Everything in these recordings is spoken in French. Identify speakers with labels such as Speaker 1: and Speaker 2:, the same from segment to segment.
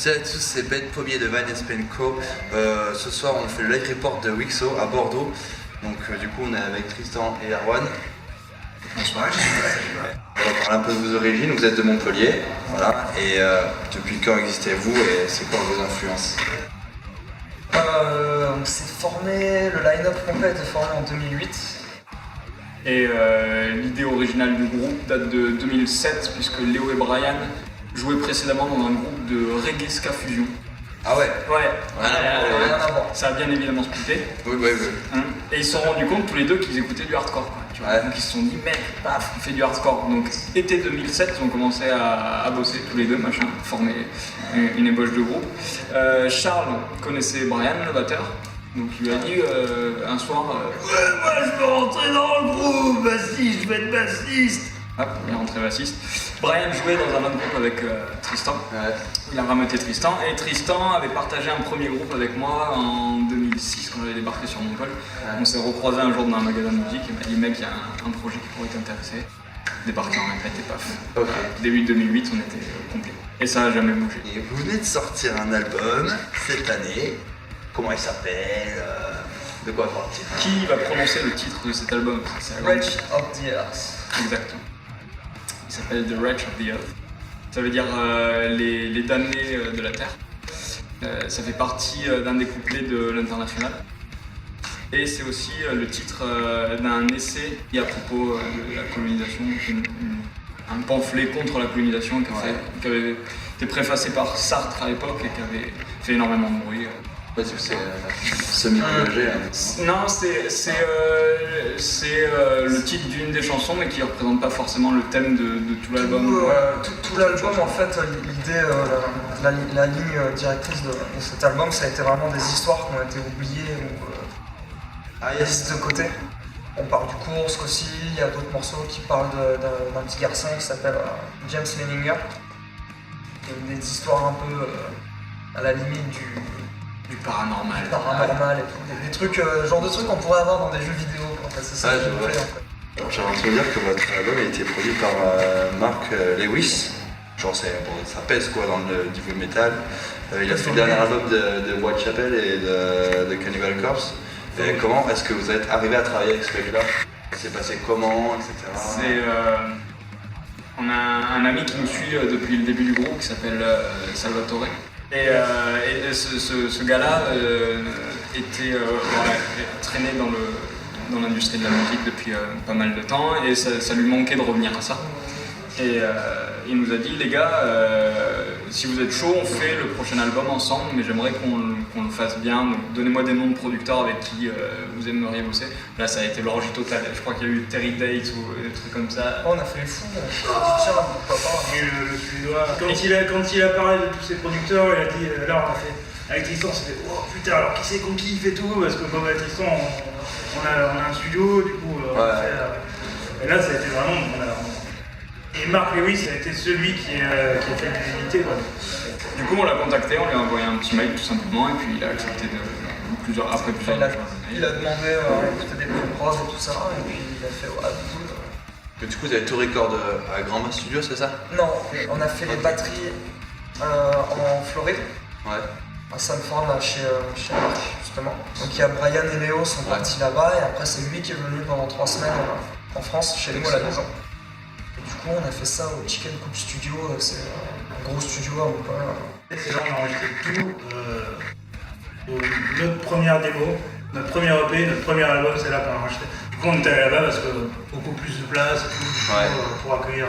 Speaker 1: Salut à tous, c'est Ben Pommier de Van Espenco. Ce soir, on fait le live report de Wixo à Bordeaux. Donc, du coup, on est avec Tristan et Erwan.
Speaker 2: Bonsoir.
Speaker 1: On va parler un peu de vos origines. Vous êtes de Montpellier, voilà. Et depuis quand existez-vous et c'est quoi vos influences?
Speaker 2: On s'est formé, le line-up complet était formé en 2008.
Speaker 3: Et l'idée originale du groupe date de 2007 puisque Léo et Brian jouaient précédemment dans un groupe de reggae ska fusion.
Speaker 1: Ah ouais?
Speaker 3: Ouais,
Speaker 2: Rien à voir.
Speaker 3: ça a bien évidemment splitté.
Speaker 1: Oui.
Speaker 3: Et ils se sont rendus compte tous les deux qu'ils écoutaient du hardcore. Quoi, tu vois.
Speaker 1: Ouais.
Speaker 3: Donc ils se sont dit, mec, paf, on fait du hardcore. Donc été 2007, ils ont commencé à bosser tous les deux, machin, former une ébauche de groupe. Charles connaissait Brian, le batteur. Donc il lui a dit un soir ouais, moi je veux rentrer dans le groupe, bassiste, je veux être bassiste. Hop, il est rentré bassiste. Brian jouait dans un autre groupe avec Tristan.
Speaker 1: Ouais.
Speaker 3: Il a rameuté Tristan et Tristan avait partagé un premier groupe avec moi en 2006 quand j'avais débarqué sur Montpellier. Ouais. On s'est recroisés un jour dans un magasin de musique et il m'a dit mec, il y a un projet qui pourrait t'intéresser. Débarqué en répète et paf.
Speaker 1: Ok.
Speaker 3: Début 2008, on était complet. Et ça n'a jamais bougé.
Speaker 1: Et vous venez de sortir un album cette année. Comment il s'appelle? De quoi parle-t-il?
Speaker 3: Qui va prononcer le titre de cet album? C'est
Speaker 2: Wretch of the Earth.
Speaker 3: Exactement. Il s'appelle The Wretch of the Earth. Ça veut dire les damnés de la Terre. Ça fait partie d'un des couplets de l'International. Et c'est aussi le titre d'un essai qui est à propos de la colonisation, un pamphlet contre la colonisation qui avait été préfacé par Sartre à l'époque et qui avait fait énormément de bruit.
Speaker 1: Parce que c'est semi-engagé.
Speaker 3: Non, c'est le titre d'une des chansons, mais qui ne représente pas forcément le thème de tout l'album.
Speaker 2: Tout l'album, en fait, l'idée, la ligne directrice de cet album, ça a été vraiment des histoires qui ont été oubliées ou laissées de côté. On parle du Kursk aussi, il y a d'autres morceaux qui parlent d'un petit garçon qui s'appelle James Leninger. Des histoires un peu à la limite
Speaker 3: du paranormal.
Speaker 2: Et tout. Des trucs, genre de trucs qu'on pourrait avoir dans des jeux vidéo. En fait. C'est ça
Speaker 1: Ouais,
Speaker 2: qui me
Speaker 1: je vois.
Speaker 2: plaît, en fait.
Speaker 1: J'ai entendu dire que votre album a été produit par Mark Lewis. Genre ça pèse quoi dans le niveau métal. Il a fait le dernier album de Whitechapel et de Cannibal Corpse. Et comment est-ce que vous êtes arrivé à travailler avec ce mec-là? C'est passé comment, etc.
Speaker 3: On a un ami qui nous suit depuis le début du groupe qui s'appelle Salvatore. Et ce gars-là traînait dans l'industrie de la musique depuis pas mal de temps et ça lui manquait de revenir à ça. Et il nous a dit les gars, si vous êtes chaud, on fait le prochain album ensemble, mais j'aimerais qu'on le fasse bien. Donc donnez-moi des noms de producteurs avec qui vous aimeriez bosser. Là ça a été l'orgie totale. Je crois qu'il y a eu Terry Date ou des trucs comme ça.
Speaker 2: On a fait les fous, tiens, pourquoi pas.
Speaker 4: Et le Suédois, quand il a parlé de tous ses producteurs, il a dit là on a fait avec Tristan, c'était oh putain alors qui c'est qu'on kiffe et tout, parce que Bob et Tristan on a un studio, du coup on a fait, et là ça a été vraiment et Mark Lewis ça a été celui qui a fait l'unité.
Speaker 3: Du coup on l'a contacté, on lui a envoyé un petit mail tout simplement et puis il a accepté après plusieurs années.
Speaker 2: Il a demandé écouter des pré-pros et tout ça, et puis il a fait ouais, cool.
Speaker 1: Mais du coup, vous avez tout record à Grand Mas Studio, c'est ça?
Speaker 2: Non, on a fait les batteries en Floride,
Speaker 1: Ouais.
Speaker 2: à Sanford, là, chez Marc, justement. Donc il y a Brian et Léo sont partis là-bas, et après c'est lui qui est venu pendant 3 semaines en France, chez nous à la maison. Et du coup, on a fait ça au Chicken Coop Studio, c'est un gros studio à Montpellier.
Speaker 4: C'est là on a enregistré tout, notre première démo, notre premier EP, notre premier album, c'est là qu'on a enregistré. Du coup on était allé là-bas parce que beaucoup plus de place et tout, pour accueillir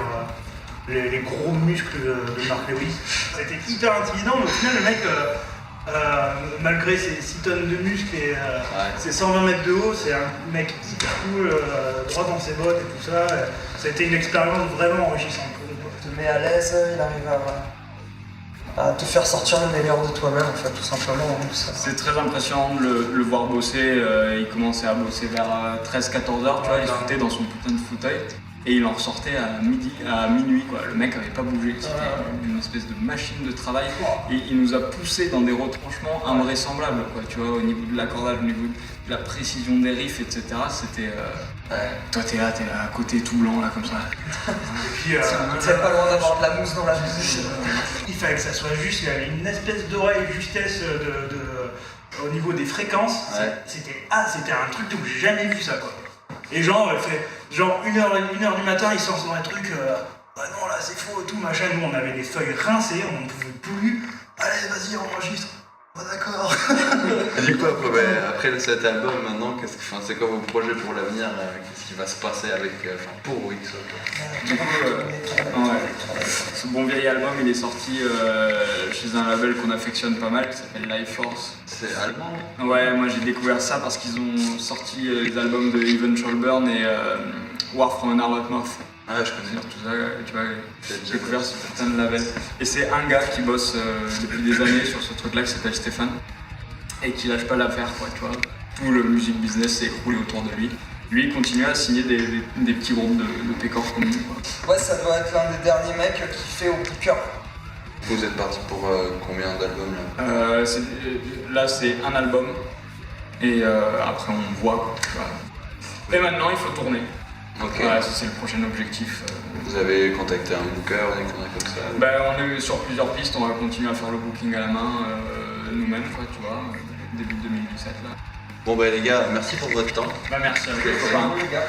Speaker 4: les gros muscles de Mark Lewis. C'était hyper intimidant, mais au final le mec, malgré ses 6 tonnes de muscles et ses 120 mètres de haut, c'est un mec hyper cool, droit dans ses bottes et tout ça. Ça a été une expérience vraiment enrichissante pour nous.
Speaker 2: Il te met à l'aise, il arrive à te faire sortir le meilleur de toi-même, en fait, tout simplement.
Speaker 3: C'est très impressionnant de le voir bosser. Il commençait à bosser vers 13-14 heures, tu vois, il se foutait dans son putain de fauteuil. et il en ressortait à minuit quoi. Le mec avait pas bougé, c'était une espèce de machine de travail et il nous a poussé dans des retranchements invraisemblables quoi, tu vois, au niveau de l'accordage, au niveau de la précision des riffs, etc. C'était... Toi t'es là à côté tout blanc là comme ça.
Speaker 4: Et puis,
Speaker 2: C'est pas loin d'avoir de la mousse dans la bouche.
Speaker 4: il fallait que ça soit juste, il y avait une espèce d'oreille justesse au niveau des fréquences.
Speaker 1: Ouais.
Speaker 4: C'était un truc où j'ai jamais vu ça quoi. Et genre, il fait genre 1h du matin, il sort un truc, bah non là c'est faux et tout machin. Nous on avait des feuilles rincées, on ne pouvait plus. Allez vas-y enregistre. Oh, d'accord.
Speaker 1: Et du coup, après cet album, maintenant, c'est quoi vos projets pour l'avenir? Qu'est-ce qui va se passer pour XO?
Speaker 3: Du coup, ce bon vieil album, il est sorti chez un label qu'on affectionne pas mal, qui s'appelle Life Force.
Speaker 1: C'est allemand?
Speaker 3: Ouais, moi j'ai découvert ça parce qu'ils ont sorti les albums de Eventual Burn et War from an Armored Mouth.
Speaker 1: Ah, je connais.
Speaker 3: Tout ça, tu vois, j'ai découvert ce putain de label. Et c'est un gars qui bosse depuis des années sur ce truc-là qui s'appelle Stéphane et qui lâche pas l'affaire, quoi, tu vois. Tout le music business s'est écroulé autour de lui. Lui, il continue à signer des petits groupes de pécores comme nous, quoi.
Speaker 2: Ouais, ça doit être l'un des derniers mecs qui fait au coup de cœur.
Speaker 1: Vous êtes parti pour combien d'albums là?
Speaker 3: Là, c'est un album et après on voit, quoi, tu vois. Et maintenant, il faut tourner.
Speaker 1: Ok.
Speaker 3: Ouais, ça c'est le prochain objectif.
Speaker 1: Vous avez contacté un booker, des conneries comme ça?
Speaker 3: Ben, on est sur plusieurs pistes, on va continuer à faire le booking à la main nous-mêmes, quoi, tu vois, début 2017 là.
Speaker 1: Bon bah les gars, merci pour votre temps.
Speaker 3: Bah merci à vous,
Speaker 2: C'est
Speaker 3: copains.
Speaker 2: bon, les gars.